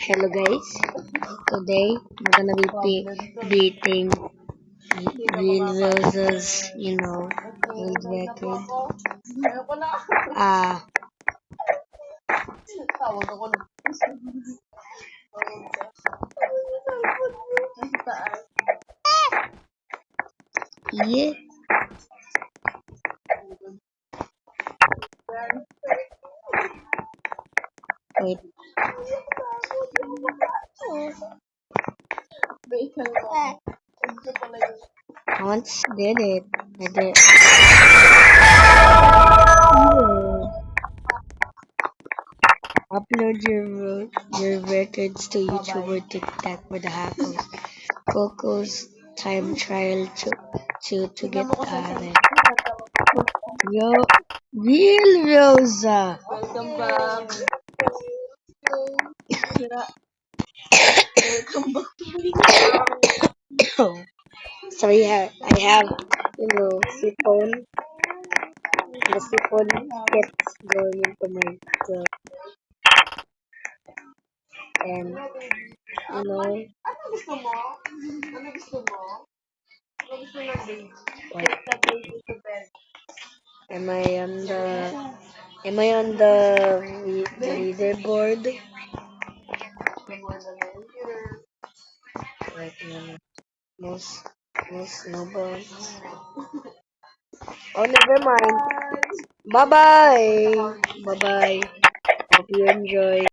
Hello guys, today I'm gonna be beating Will Roses, world record. Ah, yeah. Wait, I once did it. I did. Yeah. Upload your records to YouTube or TikTok with the hackers. Coco's time trial to get it. Yo, Real Rosa. Welcome back. Welcome back to me. Sorry, I have, siphon. The siphon keeps going into my throat. And, Ano gusto mo? Ano gusto mo? Ano gusto mo din? what? Take the baby to bed. Am I on the, am I on the leaderboard? May more than a year. Right now, most, most noble. Oh, never mind. Bye-bye. Bye-bye. Hope you enjoy.